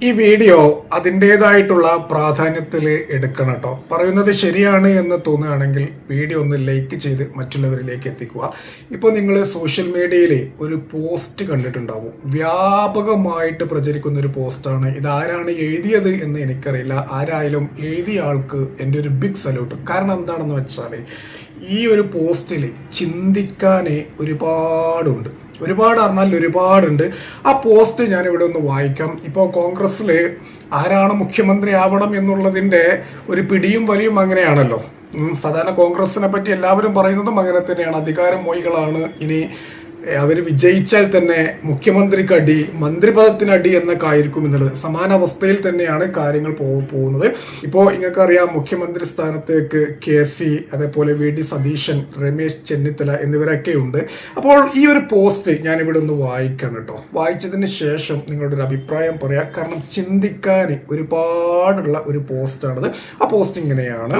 ഈ വീഡിയോ അതിൻ്റെതായിട്ടുള്ള പ്രാധാന്യത്തിൽ എടുക്കണം കേട്ടോ. പറയുന്നത് ശരിയാണ് എന്ന് തോന്നുകയാണെങ്കിൽ വീഡിയോ ഒന്ന് ലൈക്ക് ചെയ്ത് മറ്റുള്ളവരിലേക്ക് എത്തിക്കുക. ഇപ്പോൾ നിങ്ങൾ സോഷ്യൽ മീഡിയയിൽ ഒരു പോസ്റ്റ് കണ്ടിട്ടുണ്ടാവും, വ്യാപകമായിട്ട് പ്രചരിക്കുന്ന ഒരു പോസ്റ്റാണ്. ഇതാരാണ് എഴുതിയത് എന്ന് എനിക്കറിയില്ല. ആരായാലും എഴുതിയ ആൾക്ക് എൻ്റെ ഒരു ബിഗ് സല്യൂട്ട്. കാരണം എന്താണെന്ന് വെച്ചാൽ ഈ ഒരു പോസ്റ്റിൽ ചിന്തിക്കാൻ ഒരുപാടുണ്ട്. ആ പോസ്റ്റ് ഞാൻ ഇവിടെ ഒന്ന് വായിക്കാം. ഇപ്പോൾ കോൺഗ്രസ്സിൽ ആരാണ് മുഖ്യമന്ത്രി ആവണം എന്നുള്ളതിന്റെ ഒരു പിടിയും വലിയും അങ്ങനെയാണല്ലോ. സാധാരണ കോൺഗ്രസിനെ പറ്റി എല്ലാവരും പറയുന്നതും അങ്ങനെ തന്നെയാണ്. അധികാരം മോഹികളാണ്. ഇനി അവർ വിജയിച്ചാൽ തന്നെ മുഖ്യമന്ത്രിക്ക് അടി, മന്ത്രിപദത്തിനടി എന്നൊക്കെ ആയിരിക്കും എന്നുള്ളത്. സമാന അവസ്ഥയിൽ തന്നെയാണ് കാര്യങ്ങൾ പോകുന്നത്. ഇപ്പോൾ നിങ്ങൾക്കറിയാം, മുഖ്യമന്ത്രി സ്ഥാനത്തേക്ക് KC, അതേപോലെ VD സതീശൻ, രമേശ് ചെന്നിത്തല എന്നിവരൊക്കെ ഉണ്ട്. അപ്പോൾ ഈ ഒരു പോസ്റ്റ് ഞാൻ ഇവിടെ ഒന്ന് വായിക്കണം കേട്ടോ. വായിച്ചതിന് ശേഷം നിങ്ങളുടെ ഒരു അഭിപ്രായം പറയാം. കാരണം ചിന്തിക്കാൻ ഒരുപാടുള്ള ഒരു പോസ്റ്റാണത്. ആ പോസ്റ്റ് ഇങ്ങനെയാണ്: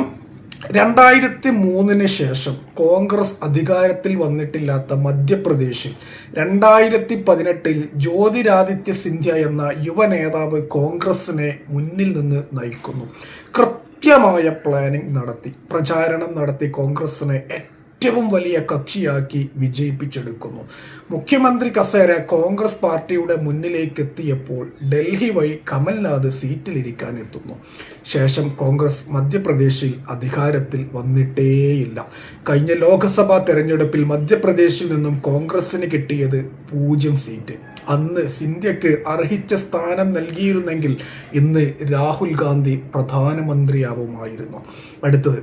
2003 ശേഷം കോൺഗ്രസ് അധികാരത്തിൽ വന്നിട്ടില്ലാത്ത മധ്യപ്രദേശിൽ 2018 ജ്യോതിരാദിത്യ സിന്ധ്യ എന്ന യുവ നേതാവ് കോൺഗ്രസിനെ മുന്നിൽ നിന്ന് നയിക്കുന്നു. കൃത്യമായ പ്ലാനിംഗ് നടത്തി, പ്രചാരണം നടത്തി കോൺഗ്രസിനെ ഏറ്റവും വലിയ കക്ഷിയാക്കി വിജയിപ്പിച്ചെടുക്കുന്നു. മുഖ്യമന്ത്രി കസേര കോൺഗ്രസ് പാർട്ടിയുടെ മുന്നിലേക്ക് എത്തിയപ്പോൾ ഡൽഹി വഴി കമൽനാഥ് സീറ്റിലിരിക്കാൻ എത്തുന്നു. ശേഷം കോൺഗ്രസ് മധ്യപ്രദേശിൽ അധികാരത്തിൽ വന്നിട്ടേയില്ല. കഴിഞ്ഞ ലോക്സഭാ തെരഞ്ഞെടുപ്പിൽ മധ്യപ്രദേശിൽ നിന്നും കോൺഗ്രസിന് കിട്ടിയത് 0 സീറ്റ്. അന്ന് സിന്ധ്യക്ക് അർഹിച്ച സ്ഥാനം നൽകിയിരുന്നെങ്കിൽ ഇന്ന് രാഹുൽ ഗാന്ധി പ്രധാനമന്ത്രിയാവുമായിരുന്നു. അടുത്തത്,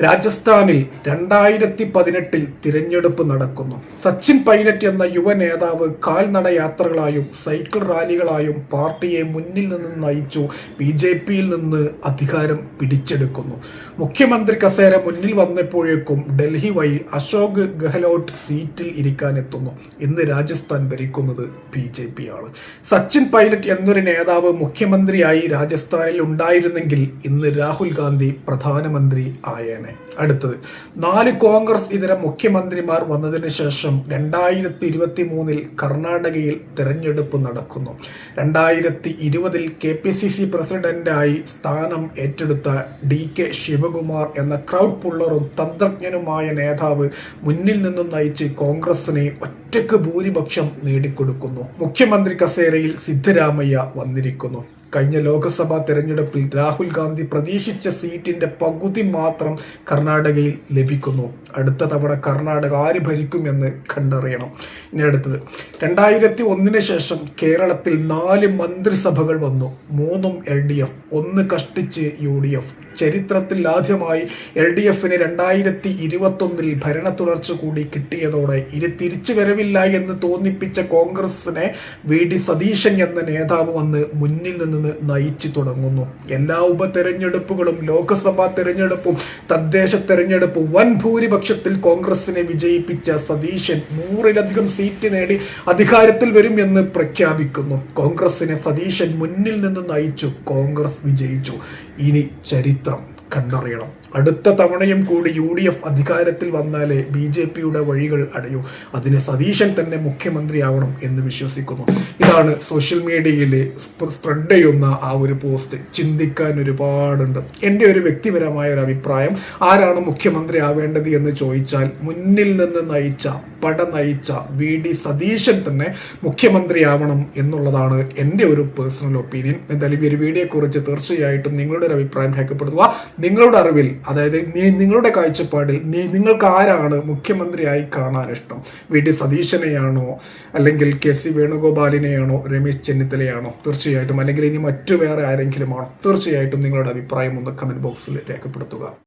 രാജസ്ഥാനിൽ 2018 തിരഞ്ഞെടുപ്പ് നടക്കുന്നു. സച്ചിൻ പൈലറ്റ് എന്ന യുവ നേതാവ് കാൽനട യാത്രകളായും സൈക്കിൾ റാലികളായും പാർട്ടിയെ മുന്നിൽ നിന്ന് നയിച്ചു BJPയിൽ നിന്ന് അധികാരം പിടിച്ചെടുക്കുന്നു. മുഖ്യമന്ത്രി കസേര മുന്നിൽ വന്നപ്പോഴേക്കും ഡൽഹി വഴി അശോക് ഗെഹ്ലോട്ട് സീറ്റിൽ ഇരിക്കാനെത്തുന്നു. ഇന്ന് രാജസ്ഥാൻ ഭരിക്കുന്നത് BJP ആണ്. സച്ചിൻ പൈലറ്റ് എന്നൊരു നേതാവ് മുഖ്യമന്ത്രിയായി രാജസ്ഥാനിൽ ഉണ്ടായിരുന്നെങ്കിൽ ഇന്ന് രാഹുൽ ഗാന്ധി പ്രധാനമന്ത്രി ആയേനെ. അടുത്തത്, 4 കോൺഗ്രസ് ഇതര മുഖ്യമന്ത്രിമാർ വന്നതിന് ശേഷം 2023 കർണാടകയിൽ തെരഞ്ഞെടുപ്പ് നടക്കുന്നു. 2020 KPCC പ്രസിഡന്റായി സ്ഥാനം ഏറ്റെടുത്ത DK ശിവകുമാർ എന്ന ക്രൗഡ് പുള്ളറും തന്ത്രജ്ഞനുമായ നേതാവ് മുന്നിൽ നിന്നും നയിച്ച് കോൺഗ്രസിനെ ഒറ്റക്ക് ഭൂരിപക്ഷം നേടിക്കൊടുക്കുന്നു. മുഖ്യമന്ത്രി കസേരയിൽ സിദ്ധരാമയ്യ വന്നിരിക്കുന്നു. കഴിഞ്ഞ ലോക്സഭാ തെരഞ്ഞെടുപ്പിൽ രാഹുൽ ഗാന്ധി പ്രതീക്ഷിച്ച സീറ്റിന്റെ പകുതി മാത്രം കർണാടകയിൽ ലഭിക്കുന്നു. അടുത്ത തവണ കർണാടക ആര് ഭരിക്കുമെന്ന് കണ്ടറിയണം. ഇനി അടുത്തത്, 2001 ശേഷം കേരളത്തിൽ 4 മന്ത്രിസഭകൾ വന്നു. 3 LDF, 1 കഷ്ടിച്ച് UDF. ചരിത്രത്തിൽ ആദ്യമായി LDFന് 2021 ഭരണ തുടർച്ച കൂടി കിട്ടിയതോടെ ഇനി തിരിച്ചു വരവില്ല എന്ന് തോന്നിപ്പിച്ച കോൺഗ്രസിനെ VD സതീശൻ എന്ന നേതാവ് വന്ന് മുന്നിൽ നിന്ന് നയിച്ചു തുടങ്ങുന്നു. എല്ലാ ഉപതെരഞ്ഞെടുപ്പുകളും, ലോക്സഭാ തെരഞ്ഞെടുപ്പും തദ്ദേശ തെരഞ്ഞെടുപ്പും വൻ ഭൂരിപക്ഷത്തിൽ കോൺഗ്രസിനെ വിജയിപ്പിച്ച സതീശൻ 100-ലധികം സീറ്റ് നേടി അധികാരത്തിൽ വരും എന്ന് പ്രഖ്യാപിക്കുന്നു. കോൺഗ്രസിനെ സതീശൻ മുന്നിൽ നിന്ന് നയിച്ചു. കോൺഗ്രസ് വിജയിച്ചു. ഇനി ചരിത്രം കണ്ടറിയണം. അടുത്ത തവണയും കൂടി UDF അധികാരത്തിൽ വന്നാലേ BJPയുടെ വഴികൾ അടയൂ. അതിന് സതീശൻ തന്നെ മുഖ്യമന്ത്രിയാവണം എന്ന് വിശ്വസിക്കുന്നു. ഇതാണ് സോഷ്യൽ മീഡിയയിൽ സ്പ്രെഡ് ചെയ്യുന്ന ആ ഒരു പോസ്റ്റ്. ചിന്തിക്കാൻ ഒരുപാടുണ്ട്. എൻ്റെ ഒരു വ്യക്തിപരമായ ഒരു അഭിപ്രായം, ആരാണ് മുഖ്യമന്ത്രി ആവേണ്ടത് എന്ന് ചോദിച്ചാൽ മുന്നിൽ നിന്ന് പട നയിച്ച VD സതീശൻ തന്നെ മുഖ്യമന്ത്രിയാവണം എന്നുള്ളതാണ് എൻ്റെ ഒരു പേഴ്സണൽ ഒപ്പീനിയൻ. എന്തായാലും ഈ ഒരു വീഡിയോയെക്കുറിച്ച് തീർച്ചയായിട്ടും നിങ്ങളുടെ ഒരു അഭിപ്രായം രേഖപ്പെടുത്തുക. നിങ്ങളുടെ അറിവിൽ, അതായത് നിങ്ങളുടെ കാഴ്ചപ്പാടിൽ നിങ്ങൾക്ക് ആരാണ് മുഖ്യമന്ത്രിയായി കാണാൻ ഇഷ്ടം? VD സതീശനെയാണോ, അല്ലെങ്കിൽ KC വേണുഗോപാലിനെയാണോ, രമേശ് ചെന്നിത്തലയാണോ? തീർച്ചയായിട്ടും, അല്ലെങ്കിൽ ഇനി മറ്റു വേറെ ആരെങ്കിലും ആണോ? തീർച്ചയായിട്ടും നിങ്ങളുടെ അഭിപ്രായം ഒന്ന് കമന്റ് ബോക്സിൽ രേഖപ്പെടുത്തുക.